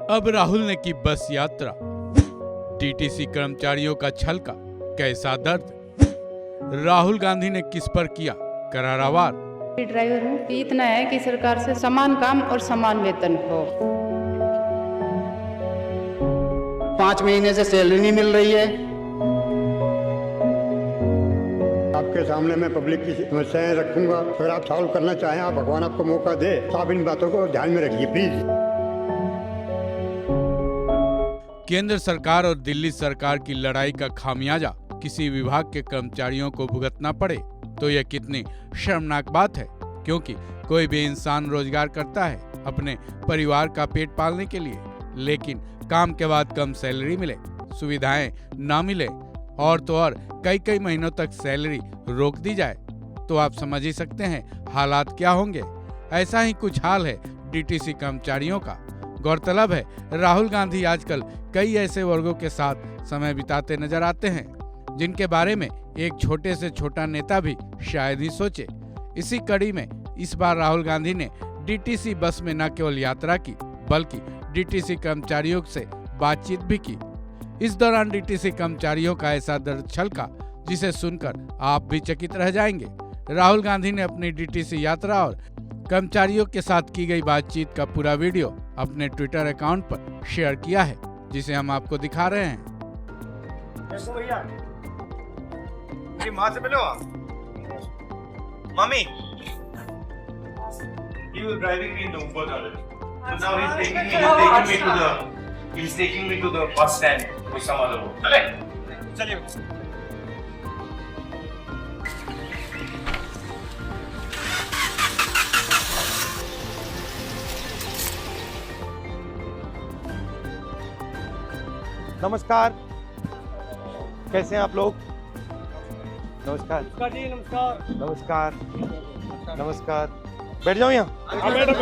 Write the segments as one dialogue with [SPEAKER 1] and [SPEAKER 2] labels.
[SPEAKER 1] अब राहुल ने की बस यात्रा, डीटीसी कर्मचारियों का छल का कैसा दर्द, राहुल गांधी ने किस पर किया करारा वार।
[SPEAKER 2] ड्राइवर हूँ, इतना है कि सरकार से समान काम और समान वेतन हो।
[SPEAKER 3] 5 महीने से सैलरी नहीं मिल रही है।
[SPEAKER 4] आपके सामने मैं पब्लिक की समस्याएं रखूंगा, अगर आप सॉल्व करना चाहें, आप भगवान आपको मौका दे, तो आप इन बातों को ध्यान में रखिए प्लीज।
[SPEAKER 1] केंद्र सरकार और दिल्ली सरकार की लड़ाई का खामियाजा किसी विभाग के कर्मचारियों को भुगतना पड़े तो यह कितनी शर्मनाक बात है, क्योंकि कोई भी इंसान रोजगार करता है अपने परिवार का पेट पालने के लिए, लेकिन काम के बाद कम सैलरी मिले, सुविधाएं ना मिले और तो और कई महीनों तक सैलरी रोक दी जाए तो आप समझ ही सकते हैं हालात क्या होंगे। ऐसा ही कुछ हाल है डीटीसी कर्मचारियों का। गौरतलब है राहुल गांधी आजकल कई ऐसे वर्गों के साथ समय बिताते नजर आते हैं जिनके बारे में एक छोटे से छोटा नेता भी शायद ही सोचे। इसी कड़ी में इस बार राहुल गांधी ने डीटीसी बस में न केवल यात्रा की बल्कि डीटीसी कर्मचारियों से बातचीत भी की। इस दौरान डीटीसी कर्मचारियों का ऐसा दर्द छलका जिसे सुनकर आप भी चकित रह जाएंगे। राहुल गांधी ने अपनी डीटीसी यात्रा और कर्मचारियों के साथ की गई बातचीत का पूरा वीडियो अपने ट्विटर अकाउंट पर शेयर किया है, जिसे हम आपको दिखा रहे हैं।
[SPEAKER 5] भैया मेरी माँ से मिलो। Mummy, he was driving me in the Uber already. So now he's taking me to the bus stand with some other road. चलिए।
[SPEAKER 6] नमस्कार, कैसे हैं आप लोग? नमस्कार
[SPEAKER 5] जी, नमस्कार।
[SPEAKER 6] नमस्कार नमस्कार। बैठ जाओ यहाँ।
[SPEAKER 5] बैठो।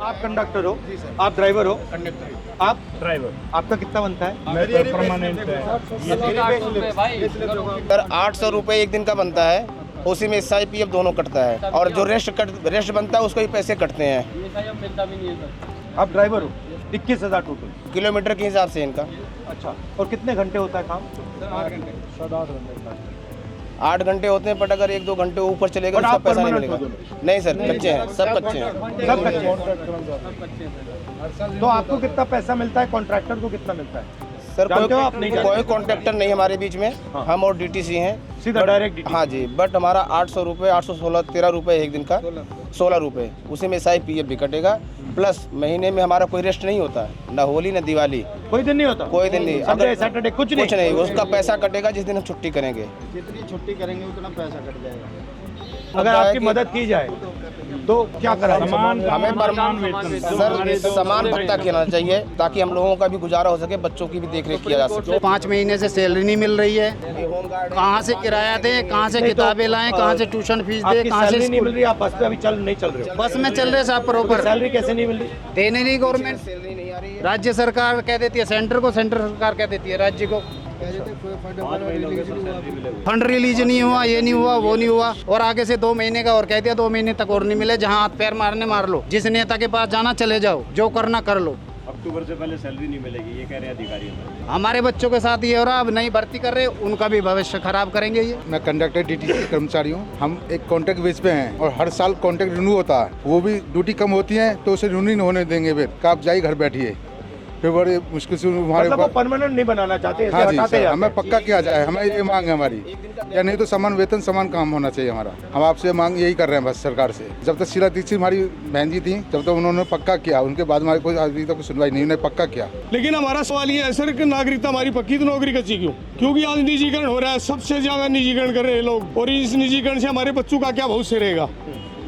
[SPEAKER 6] आप कंडक्टर हो? आप ड्राइवर हो?
[SPEAKER 5] कंडक्टर।
[SPEAKER 6] आप
[SPEAKER 5] ड्राइवर।
[SPEAKER 6] आपका कितना बनता है?
[SPEAKER 5] मैं तो परमानेंट है।
[SPEAKER 7] सर 800 रुपये एक दिन का बनता है, उसी में SIPF दोनों कटता है और जो रेस्ट बनता है उसको ही पैसे कटते हैं।
[SPEAKER 6] आप ड्राइवर हो? 21,000 टोटल
[SPEAKER 7] किलोमीटर के हिसाब से इनका।
[SPEAKER 6] अच्छा, और कितने घंटे होता है काम?
[SPEAKER 7] 8 घंटे होते हैं, बट अगर 1-2 घंटे ऊपर चलेगा तो पैसा नहीं मिलेगा। नहीं सर, कच्चे हैं, सब कच्चे हैं।
[SPEAKER 6] सब कच्चे हैं। तो आपको कितना पैसा मिलता है? कॉन्ट्रैक्टर को कितना मिलता है?
[SPEAKER 7] सर
[SPEAKER 6] कोई
[SPEAKER 7] कॉन्ट्रैक्टर नहीं हमारे बीच में।
[SPEAKER 6] हाँ।
[SPEAKER 7] हम और डीटीसी हैं
[SPEAKER 6] सीधा डायरेक्ट।
[SPEAKER 7] हाँ जी, बट हमारा 800 रुपये, 816, 13 रुपये एक दिन का, 16 रुपये, उसी में SIPF भी कटेगा, प्लस महीने में हमारा कोई रेस्ट नहीं होता, ना होली ना दिवाली,
[SPEAKER 6] कोई दिन नहीं होता?
[SPEAKER 7] कोई दिन नहीं,
[SPEAKER 6] संडे सैटरडे कुछ नहीं।
[SPEAKER 7] उसका पैसा कटेगा जिस दिन हम छुट्टी करेंगे।
[SPEAKER 3] जितनी छुट्टी करेंगे उतना पैसा कट जाएगा।
[SPEAKER 6] अगर आपकी मदद की जाए तो क्या करा?
[SPEAKER 7] हमें सर समान भत्ता देना चाहिए ताकि हम लोगों का भी गुजारा हो सके, बच्चों की भी देखरेख किया जा सके।
[SPEAKER 3] 5 महीने से सैलरी नहीं मिल रही है। कहाँ से किराया दें, कहाँ से किताबें लाएं, कहाँ से ट्यूशन फीस दें, कहाँ से
[SPEAKER 6] नहीं मिल रही? आप बस पे अभी नहीं चल रहे हो?
[SPEAKER 3] बस में चल रहे साहब प्रॉपर।
[SPEAKER 6] सैलरी कैसे नहीं मिल रही?
[SPEAKER 3] देने नहीं गवर्नमेंट, राज्य सरकार कह देती है सेंटर को, सेंटर सरकार कह देती है राज्य को। फंड रिलीज नहीं हुआ, ये नहीं हुआ, वो नहीं हुआ, और आगे से 2 महीने का और कह दिया 2 महीने तक और नहीं मिले। जहाँ हाथ पैर मारने मार लो, जिस नेता के पास जाना चले जाओ, जो करना कर लो।
[SPEAKER 5] अक्टूबर से पहले सैलरी नहीं मिलेगी, ये कह रहे हैं अधिकारी।
[SPEAKER 3] हमारे बच्चों के साथ ये हो रहा, अब नई भर्ती कर रहे, उनका भी भविष्य खराब करेंगे ये।
[SPEAKER 8] मैं कंडक्टर डीटीसी कर्मचारी हूँ। हम एक कॉन्ट्रैक्ट बेस पे हैं और हर साल कॉन्ट्रैक्ट रिन्यू होता है, वो भी ड्यूटी कम होती है तो उसे रिन्यू नहीं होने देंगे। फिर आप जाइए घर बैठिए, फिर बड़े मुश्किल से हमारे
[SPEAKER 6] मतलब परमानेंट नहीं बनाना चाहते?
[SPEAKER 8] हाँ जी सर, हमें पक्का किया जाए, हमारी ये मांग है हमारी, या नहीं तो समान वेतन समान काम होना चाहिए हमारा। हम आपसे मांग यही कर रहे हैं बस सरकार से। जब तक शीला दीक्षित हमारी बहन जी थी, जब तक उन्होंने पक्का किया, उनके बाद हमारी कोई अभी तक सुनवाई नहीं, उन्होंने पक्का किया।
[SPEAKER 9] लेकिन हमारा सवाल ये है सर कि नागरिकता हमारी पक्की तो नौकरी कच्ची क्यों? क्योंकि आज निजीकरण हो रहा है, सबसे ज्यादा निजीकरण कर रहे हैं लोग, और इस निजीकरण से हमारे बच्चों का क्या भविष्य रहेगा?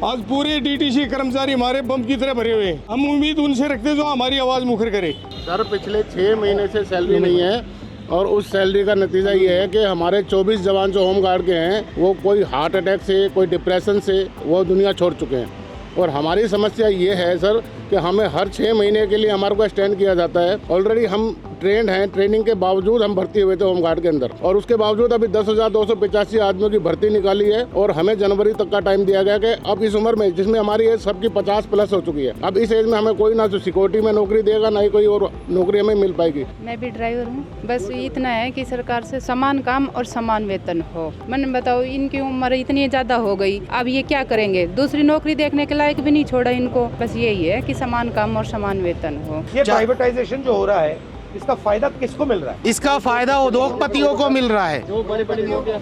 [SPEAKER 9] आज पूरे डीटीसी कर्मचारी हमारे बम की तरह भरे हुए हैं। हम उम्मीद उनसे रखते हैं जो हमारी आवाज मुखर करे।
[SPEAKER 10] सर पिछले 6 महीने से सैलरी नहीं है, और उस सैलरी का नतीजा ये है कि हमारे 24 जवान जो होम गार्ड के हैं वो कोई हार्ट अटैक से, कोई डिप्रेशन से वो दुनिया छोड़ चुके हैं। और हमारी समस्या ये है सर कि हमें हर 6 महीने के लिए हमारे को एक्सटेंड किया जाता है। ऑलरेडी हम ट्रेंड हैं, ट्रेनिंग के बावजूद हम भर्ती हुए थे होमगार्ड के अंदर, और उसके बावजूद अभी 10,285 आदमियों की भर्ती निकाली है और हमें जनवरी तक का टाइम दिया गया कि अब इस उम्र में, जिसमें हमारी एज सबकी 50+ हो चुकी है, अब इस एज में हमें कोई ना तो सिक्योरिटी में नौकरी देगा, ना ही कोई और नौकरी हमें मिल पाएगी।
[SPEAKER 2] मैं भी ड्राइवर हूँ, बस इतना है कि सरकार से समान काम और समान वेतन हो। मैंने बताओ, इनकी उम्र इतनी ज़्यादा हो गई, अब ये क्या करेंगे? दूसरी नौकरी देखने के लायक भी नहीं छोड़ा इनको। बस यही है कि समान काम और समान वेतन हो।
[SPEAKER 6] ये प्राइवेटाइजेशन जो हो रहा है, इसका फायदा किसको मिल रहा है?
[SPEAKER 3] इसका फायदा उद्योगपतियों को मिल रहा है,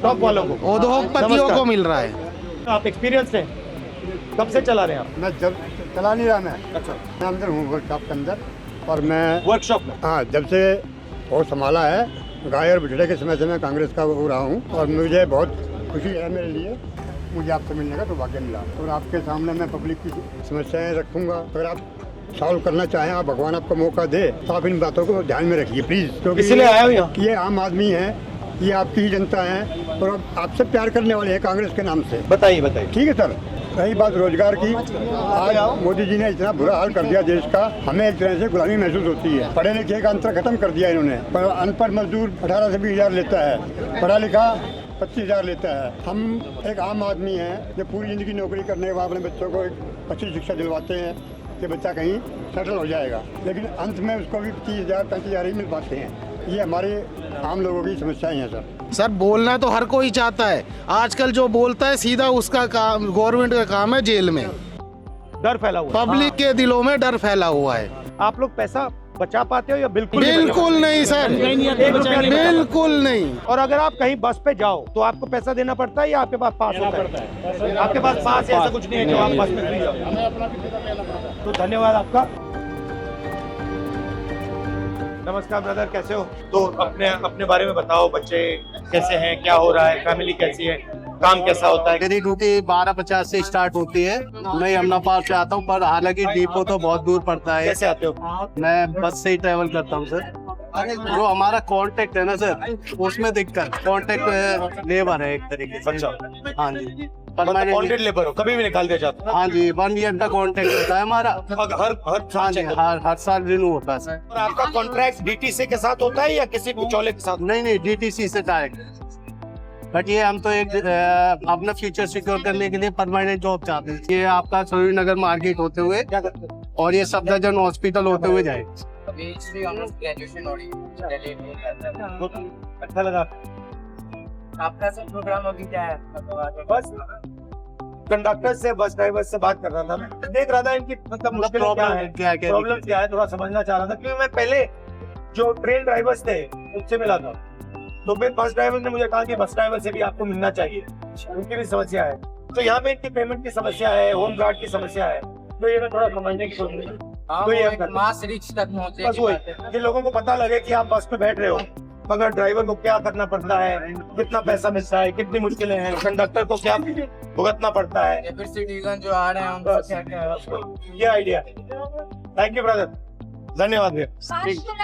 [SPEAKER 6] टॉप वालों को,
[SPEAKER 3] उद्योगपतियों को मिल रहा है।
[SPEAKER 6] आप एक्सपीरियंस हैं, कब से चला रहे हैं आप?
[SPEAKER 4] मैं जब चला नहीं रहा, मैं
[SPEAKER 6] अच्छा,
[SPEAKER 4] मैं अंदर हूँ वर्कशॉप के अंदर, और मैं
[SPEAKER 6] वर्कशॉप में।
[SPEAKER 4] हाँ, जब से वो संभाला है, गाय और बिछड़े के समय से मैं कांग्रेस का हो रहा हूँ, और मुझे बहुत खुशी है मेरे लिए, मुझे आपसे मिलने का सौभाग्य मिला, और आपके सामने मैं पब्लिक की समस्याएं रखूंगा। अगर आप सॉल्व करना चाहें, आप भगवान आपको मौका दे, तो आप इन बातों को ध्यान में रखिए प्लीज, क्योंकि
[SPEAKER 6] इसलिए आया हूँ यहाँ।
[SPEAKER 4] ये आम आदमी है, ये आपकी ही जनता है, और अब आपसे प्यार करने वाले हैं कांग्रेस के नाम से।
[SPEAKER 6] बताइए बताइए।
[SPEAKER 4] ठीक है सर। रही बात रोजगार की, आज मोदी जी ने इतना बुरा हाल कर दिया देश का, हमें एक तरह से गुलामी महसूस होती है। पढ़े लिखे का अंतर खत्म कर दिया इन्होंने, पर अनपढ़ मजदूर 18 से 20 हज़ार लेता है, पढ़ा लिखा 25,000 लेता है। हम एक आम आदमी हैं जो पूरी ज़िंदगी नौकरी करने के बाद अपने बच्चों को एक अच्छी शिक्षा दिलवाते हैं कि बच्चा कहीं सेटल हो जाएगा, लेकिन अंत में उसको भी 30,000 35,000 ही मिल पाते हैं। ये हमारे आम लोगों की समस्याएं हैं सर।
[SPEAKER 3] सर, बोलना तो हर कोई चाहता है, आजकल जो बोलता है सीधा उसका काम, गवर्नमेंट का काम है जेल में।
[SPEAKER 6] डर फैला हुआ है।
[SPEAKER 3] पब्लिक के दिलों में डर फैला हुआ है।
[SPEAKER 6] आप लोग पैसा बचा पाते हो या बिल्कुल
[SPEAKER 3] बिल्कुल नहीं सर, बिल्कुल नहीं।
[SPEAKER 6] और अगर आप कहीं बस पे जाओ तो आपको पैसा देना पड़ता है या आपके पास पास होता है? आपके पास पास ऐसा कुछ नहीं है जो आप बस में फ्री जाओ। तो धन्यवाद आपका। नमस्कार ब्रदर, कैसे हो? तो अपने बारे में बताओ, बच्चे कैसे हैं, क्या हो रहा है, फैमिली कैसी है, काम कैसा होता है?
[SPEAKER 3] मेरी ड्यूटी 12:50 से स्टार्ट होती है। मैं यमुना पार से आता हूँ, पर हालांकि डिपो तो बहुत दूर पड़ता है।
[SPEAKER 6] कैसे आते हो?
[SPEAKER 3] मैं बस से ही ट्रेवल करता हूँ सर। जो हमारा कांटेक्ट है ना सर, उसमें दिक्कत, कांटेक्ट लेबर है एक तरीके से।
[SPEAKER 6] अच्छा,
[SPEAKER 3] हाँ जी,
[SPEAKER 6] कॉन्ट्रैक्ट लेबर हो, कभी भी निकाल दिया जाता है?
[SPEAKER 3] हाँ जी, 1 ईयर का कॉन्ट्रैक्ट होता है हमारा।
[SPEAKER 6] हाँ जी,
[SPEAKER 3] हर साल रिन्यू होता है सर।
[SPEAKER 6] और आपका कॉन्ट्रैक्ट डीटीसी के साथ होता है या किसी बिचौले के साथ?
[SPEAKER 3] नहीं, डीटीसी से डायरेक्ट। बट ये हम तो एक अपना फ्यूचर सिक्योर करने के लिए परमानेंट जॉब चाहते हैं। ये आपका सूर्य नगर मार्केट होते हुए और ये सफदरजंग हॉस्पिटल होते हुए जाए।
[SPEAKER 6] अच्छा लगा
[SPEAKER 11] आपका सब प्रोग्राम अभी क्या है?
[SPEAKER 6] बस कंडक्टर से, बस ड्राइवर से बात कर रहा था, मैं देख रहा था इनकी मतलब मुश्किल क्या है, प्रॉब्लम क्या है, थोड़ा समझना चाह रहा था। क्योंकि मैं पहले जो ट्रेन ड्राइवर्स थे उनसे मिला था, तो फिर बस ड्राइवर ने मुझे कहा कि बस ड्राइवर से भी आपको मिलना चाहिए, उनकी भी समस्या है। तो यहाँ पे इनकी पेमेंट की समस्या है, होम गार्ड की समस्या है, तो ये मैं थोड़ा समझने की सोच रही हूँ। तो ये
[SPEAKER 11] मास रीच तक पहुंचे,
[SPEAKER 6] बस वही कि लोगों को पता लगे कि आप बस पे बैठ रहे हो, मगर ड्राइवर को क्या करना पड़ता है, कितना पैसा मिलता है, कितनी मुश्किलें हैं, कंडक्टर को क्या भुगतना पड़ता है,
[SPEAKER 11] फिर सिटीजन जो आ रहे हैं उनको क्या क्या,
[SPEAKER 6] ये आइडिया। थैंक यू ब्रदर, धन्यवाद भैया,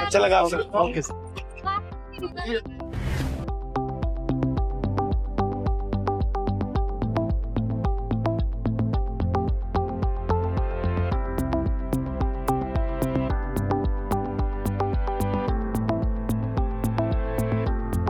[SPEAKER 6] अच्छा लगा आपसे। ओके।